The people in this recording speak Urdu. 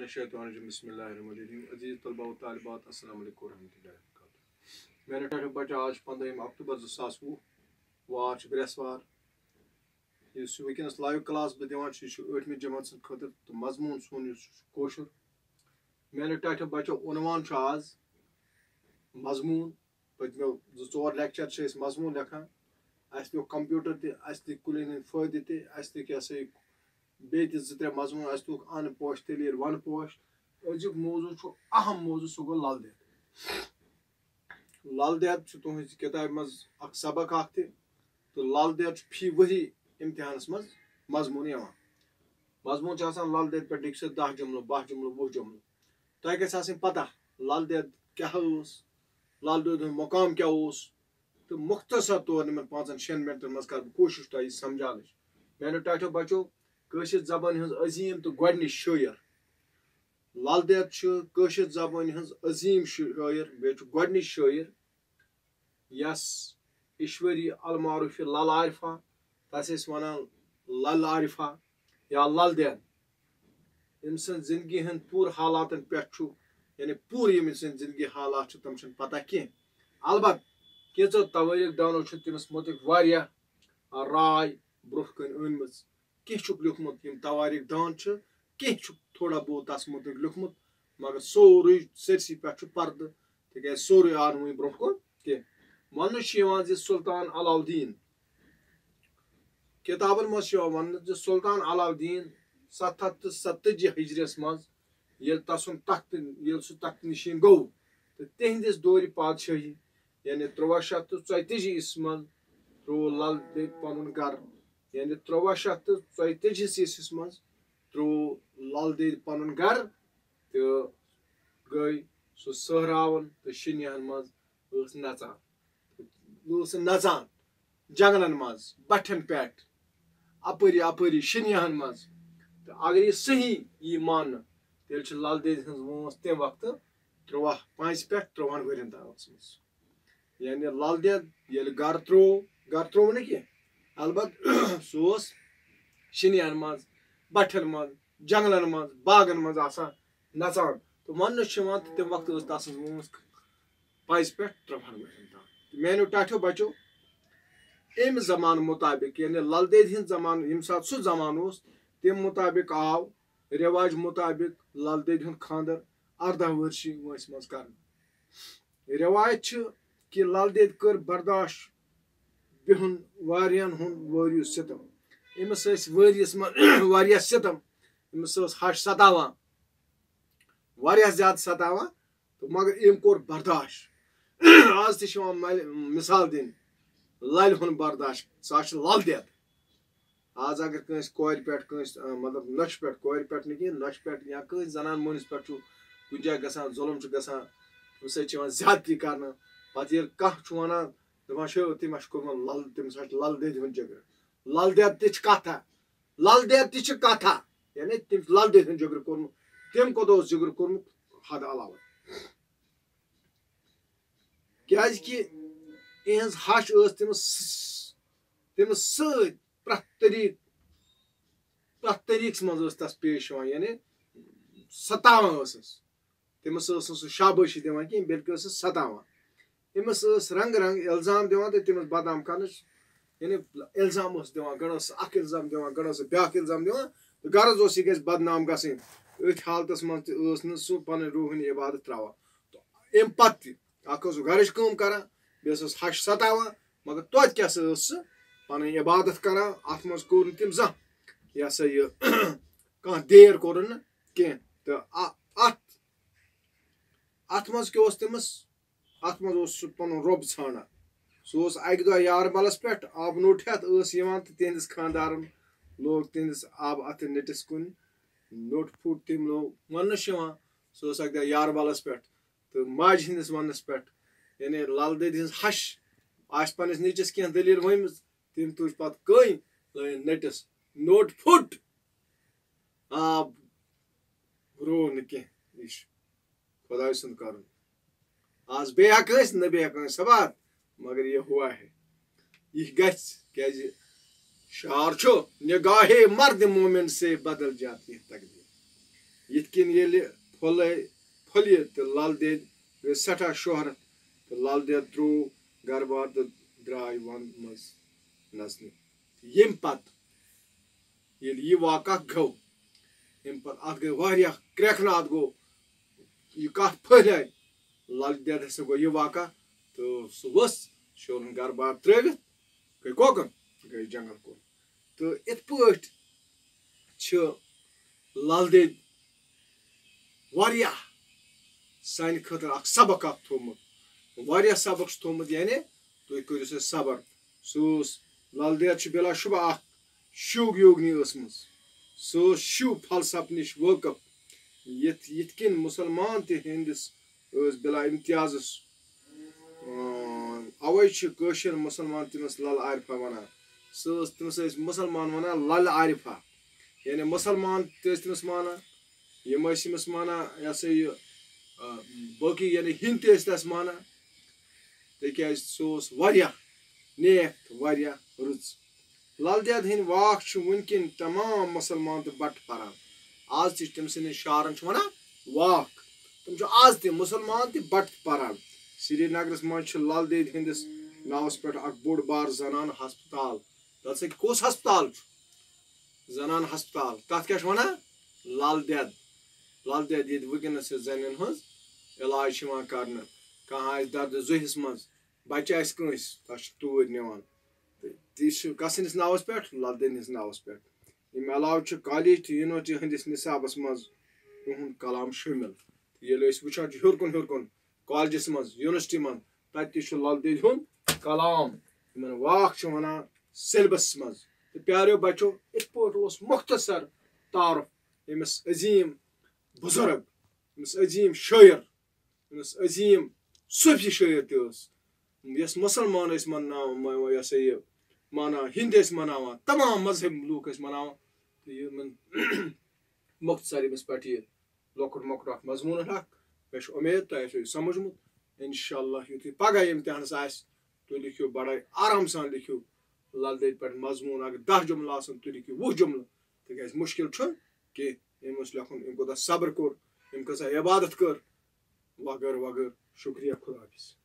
بسم اللہ الرحمن الرحیم عزیز طلباء و طالبات السلام علیکم ورحمۃ اللہ وبرکاتہ میرا ٹائم بچہ آج 15 اکتوبر 2020 وار برسوار اس ونکس لائیو کلاس بہ دِوان یہ 8 جماعت سند خاطر تو مضمون سون کوشر میرا ٹائم بچو عنوان آز مضمون پتمو 2-4 لیکچر مضمون لکھان اس پیو کمپیوٹر تہ کلین ہند فائدہ تہ یہ سا بیٚیہِ 2-3 مضمون اس تُک ان پوش تیلیر ون پوش أزیُک موضوع اہم موضوع سُہ گوٚو لل دٮ۪د لل دٮ۪د تُہنٛزِ کِتابہِ منٛز اکھ سبق اکھ تہِ تہٕ لل دٮ۪د فی ؤری امتحانس منٛز مضموٗن یِوان مضموٗن چھُ آسان لل دٮ۪د پٮ۪ٹھ لیکھِو سا 10 جملہٕ 12 جملہٕ 20 جملہٕ تۄہہِ گژھِ آسٕنۍ پتہ لل دٮ۪د کیاہ ٲس لل دٮ۪د ہُنٛد مقام کیاہ اوس تہٕ مختصر طور یِمن 5-6 منٹن منٛز کرٕ بہٕ کوٗشش تۄہہِ سمجھاونٕچ میانیو ٹاٹھیو بچو کٲشِر زبانہِ ہٕنٛز عظیٖم تہٕ گۄڈنِچ شٲعر لل دٮ۪د چھُ کٲشِر زبانہِ ہٕنٛز عظیٖم شٲعر بیٚیہِ چھُ گۄڈنِچ شٲعر یس ایشوری المعروف لل عارفہ تس ٲسۍ ونان لل عارفہ یا لل دٮ۪د أمۍ سٕنٛز زندگی ہٕنٛدۍ پوٗرٕ حالاتن پٮ۪ٹھ چھُ یعنی پوٗرٕ ییٚمہِ سٕنٛدۍ زندگی حالات چھِ تِم چھِنہٕ پتہ کینٛہہ البتہ کینٛژو توٲریٖخ دانو چھِ تٔمِس متعلق واریاہ راے برونٛہہ کُن أنمٕژ کینٛہہ چھُکھ لیوٗکھمُت یِم توٲریٖخ دان چھِ کینٛہہ چھُکھ تھوڑا بہت تس متعلق لیوٗکھمُت مگر سورُے سٲرسٕے پٮ۪ٹھ چھُ پردٕ تِکیازِ سورُے آو نہٕ وُنہِ برونٛہہ کُن کینٛہہ وننہٕ چھُ یِوان زِ سلطان علاؤالدین کِتابن منٛز چھُ یِوان وننہٕ زِ سلطان علاؤالدین 737 ہجریس منٛز ییٚلہِ تسُنٛد تختہٕ ییٚلہِ سُہ تختہٕ نشیٖن گوٚو تہٕ تِہنٛدِس دورِ پادشٲہی یعنی 1334 عیسوی منٛز ترٛوو لل دٮ۪دِ پنُن گرٕ یعنی 1334 عیسویس منٛز ترٛوو لل دٮ۪دِ پنُن گرٕ تہٕ گٔے سُہ سہراوُن تہٕ شِنہن منٛز ٲس نژان جنگلن منٛز بٹھٮ۪ن پٮ۪ٹھ اپٲری شِنہن منٛز تہٕ اگر یہِ صحیح یی ماننہٕ تیٚلہِ چھِ لل دٮ۪دِ ہٕنٛز وٲنٛس تمہِ وقتہٕ 5 پٮ۪ٹھ 13 ؤرین تام ٲسمٕژ یعنی لل دٮ۪د ییٚلہِ گرٕ ترٛوو نہٕ کینٛہہ البتہ سُہ اوس شِنہن منٛز بٹھٮ۪ن منٛز جنگلن منٛز باغن منٛز آسان نژان تہٕ وننہٕ چھُ یِوان تہٕ تمہِ وقتہٕ ٲس تسٕنٛز وٲنٛس 5 پٮ۪ٹھ 13 ؤرین تام میانیو ٹاٹھیو بچو امہِ زمانہٕ مطابق یعنی لل دٮ۪دِ ہٕنٛدۍ زمانہٕ ییٚمہِ ساتہٕ سُہ زمانہٕ اوس تمہِ مطابق آو رٮ۪واج مطابق لل دٮ۪دِ ہُنٛد خانٛدر 18 ؤرشہِ وٲنٛسہِ منٛز کرنہٕ رٮ۪واج چھِ کہِ لل دٮ۪دِ کٔر برداشت بِہُن واریاہن ہُنٛد وٲریوٗ سِتم أمِس ٲسۍ ؤریس منٛز واریاہ سِتم أمِس ٲس ہش ستاوان واریاہ زیادٕ ستاوان تہٕ مگر أمۍ کوٚر برداشت آز تہِ چھِ یِوان مثال دِنہٕ للہِ ہُنٛد برداشت سُہ حظ چھُ لل دٮ۪د آز اگر کٲنٛسہِ کورِ پٮ۪ٹھ کٲنٛسہِ مطلب نۄشہِ پٮ۪ٹھ کورِ پٮ۪ٹھ نہٕ کینٛہہ نۄشہِ پٮ۪ٹھ یا کٲنٛسہِ زنان مۄہنوِس پٮ۪ٹھ چھُ کُنہِ جایہِ گژھان ظُلم چھُ گژھان تمہِ سۭتۍ چھِ یِوان زیادتی کرنہٕ پتہٕ ییٚلہِ کانٛہہ چھُ ونان دپان چھِ تٔمۍ ہا چھُ کوٚرمُت لل تٔمِس حظ چھُ لل دٮ۪دِ ہُنٛد جگرٕ لل دٮ۪د تہِ چھِ کتھا لل دٮ۪د تہِ چھِ کتھا یعنی تٔمۍ چھُ لل دٮ۪دِ ہُنٛد جگرٕ کوٚرمُت تٔمۍ کوٗتاہ اوس جگرٕ کوٚرمُت حد علاوٕ کیازِ کہِ یِہنٛز ہش ٲس تٔمِس سۭتۍ پرٛٮ۪تھ طریٖقس منٛز ٲس تس پیش یِوان یعنی ستاوان ٲسٕس تٔمِس ٲس نہٕ سُہ شابٲشی دِوان کینٛہہ بلکہِ ٲسٕس ستاوان أمِس ٲس رنٛگہٕ رنٛگہٕ الزام دِوان تہٕ تٔمِس بدنام کرنٕچ یعنی الزام اوس دِوان گۄڈٕ ٲس اکھ الزام دِوان گۄڈٕ ٲس بیاکھ الزام دِوان تہٕ غرض اوس یہِ گژھِ بدنام گژھٕنۍ أتھۍ حالتس منٛز تہِ ٲس نہٕ سُہ پنٕنۍ روحٲنی عبادت تراوان تہٕ امہِ پتہٕ تہِ اکھ اوس گرٕچ کٲم کران بیٚیہِ ٲسٕس ہش ستاوان مگر توتہِ کیاہ سا ٲس سُہ پنٕنۍ عبادت کران اتھ منٛز کوٚر نہٕ تٔمۍ زانٛہہ یہِ ہسا یہِ کانٛہہ دیر کوٚرُن نہٕ کینٛہہ تہٕ اتھ منٛز کیاہ اوس تٔمِس اتھ منٛز اوس سُہ پنُن رۄب ژھانڈان سُہ اوس اکہِ دۄہ یاربلس پٮ۪ٹھ آبہٕ نوٚٹ ہٮ۪تھ ٲس یِوان تہٕ تِہنٛدِس خانٛدارن لوگ تِہنٛدِس آبہٕ اتھٕ نٔٹِس کُن نوٚٹ پھُٹ تٔمۍ لوگ وننہٕ چھُ یِوان سُہ اوس اکہِ دۄہ یاربلس پٮ۪ٹھ تہٕ ماجہِ ہٕنٛدِس وننس پٮ۪ٹھ یعنی لل دٮ۪دِ ہٕنٛز ہش آسہِ پننِس نیٚچوِس کینٛہہ دٔلیٖل ؤنمٕژ تٔمۍ تُج پتہٕ کٔنۍ لٲگِن نٔٹِس نوٚٹ پھُٹ آب روو نہٕ کینٛہہ یہِ چھُ خۄداے سُنٛد کرُن آز بیٚیہِ ہٮ۪کہٕ أسۍ نہ بیٚیہِ ہٮ۪کو أسۍ سبات مگر یہِ ہوا ہے یہِ گژھِ کیازِ شعار چھُ نگاہے مرد مومن سے بدل جاتی ہے تقدیر یتھ کن ییٚلہِ پھٔلہِ تہٕ لل دید گٔے سٮ۪ٹھاہ شۄہرت تہٕ لل دید ترٛوو گرٕ بار تہٕ درٛاے ون منٛز نژنہِ ییٚمہِ پتہٕ ییٚلہِ یہِ واقعہ گوٚو اَمہِ پتہٕ اتھ گٔے واریاہ کرٛٮ۪کھناد گوٚو یہِ کتھ پھٔہلے لل دید ہسا گوٚو یہِ واقعہ تہٕ سُہ ؤژھ شیورُن گرٕ بار ترٲوِتھ گٔے کوکُن گٔے جنگل کُن تہٕ یِتھ پٲٹھۍ چھِ لل دید واریاہ سانہِ خٲطرٕ اکھ سبق اکھ تھوٚومُت واریاہ سبق چھُ تھوٚومُت یعنی تُہۍ کٔرِو سا صبر سُہ اوس لل دید چھُ بلا شُبہ اکھ شِو یوگنی ٲسمٕژ سُہ اوس شِو فلسفہٕ نِش وٲقف یِتھ کٔنۍ مُسلمان تہِ ہِندِس ٲسۍ بلا امتیازس اوے چھِ کٲشِر مُسلمان تٔمِس لل عارفہ ونان تٔمِس ٲسۍ مُسلمان ونان لل عارفہ یعنی مُسلمان تہِ ٲسۍ تٔمِس مانان یِم ٲسۍ أمِس مانان یہِ ہسا یہِ باقٕے یعنی ہِنٛدۍ تہِ ٲسۍ تس مانان تِکیازِ سُہ اوس واریاہ نیک تہٕ واریاہ رٕژ لل دید ہٕنٛدۍ واکھ چھِ وٕنکیٚن تمام مُسلمان تہٕ بٹہٕ پران آز تہِ چھِ تٔمۍ سٕنٛدٮ۪ن شعارن چھِ ونان واکھ تِم چھِ آز تہِ مُسلمان تہِ بٹہٕ پران سرینگرس منٛز چھِ لل دید ہٕنٛدِس ناوس پٮ۪ٹھ اکھ بوٚڑ بار زنانہٕ ہسپتال تتھ سۭتۍ کُس ہسپتال چھُ زنانہٕ ہسپتال تتھ کیاہ چھِ ونان لل دید ییٚتہِ وٕنکیٚنس چھِ زنٮ۪ن ہٕنٛز علاج چھِ یِوان کرنہٕ کانٛہہ آسہِ دردِ زُہِس منٛز بچہِ آسہِ کٲنٛسہِ تتھ چھِ توٗرۍ نِوان تہٕ تہِ چھُ کسٕنِس ناوس پٮ۪ٹھ لل دید نِس ناوس پٮ۪ٹھ امہِ علاوٕ چھُ کالیج تہٕ یونیورسٹی ہٕنٛدِس نِصابس منٛز یِہُنٛد کلام شٲمِل ییٚلہِ أسۍ وٕچھان چھِ ہیوٚر کُن کالجس منٛز یونیورسٹی منٛز تتہِ تہِ چھُ لل دید ہُنٛد کلام یِمن واکھ چھِ ونان سیلبس منٛز تہٕ پیاریو بچو یِتھ پٲٹھۍ اوس مختصر تعارُف أمِس عظیٖم بُزرگ أمِس عظیٖم شٲعر أمِس عظیٖم صوٗفی شٲعر تہِ ٲس یۄس مُسلمان ٲسۍ مناوان یہِ ہسا یہِ مانان ہِنٛدۍ ٲسۍ مناوان تمام مذہب لوٗکھ ٲسۍ مناوان تہٕ یِمن مختصر أمِس پٮ۪ٹھ یہِ لۄکُٹ مۄکُٹ اکھ مضموٗن اکھ مےٚ چھُ اُمید تۄہہِ آسیو یہِ سمجھمُت انشاء اللہ یُتھُے پگاہ اِمتحانس آسہِ تُہۍ لیکھِو بڑے آرام سان لیکھِو لل دید پٮ۪ٹھ مضموٗن اگر 10 جملہٕ آسن تُہۍ لیکھِو 20 جملہٕ تِکیازِ مُشکِل چھُنہٕ کینٛہہ أمۍ اوس لیکھُن أمۍ کوٗتاہ صبر کوٚر أمۍ کۭژاہ عبادت کٔر وغٲر وغٲر شُکریہ خدا حافِظ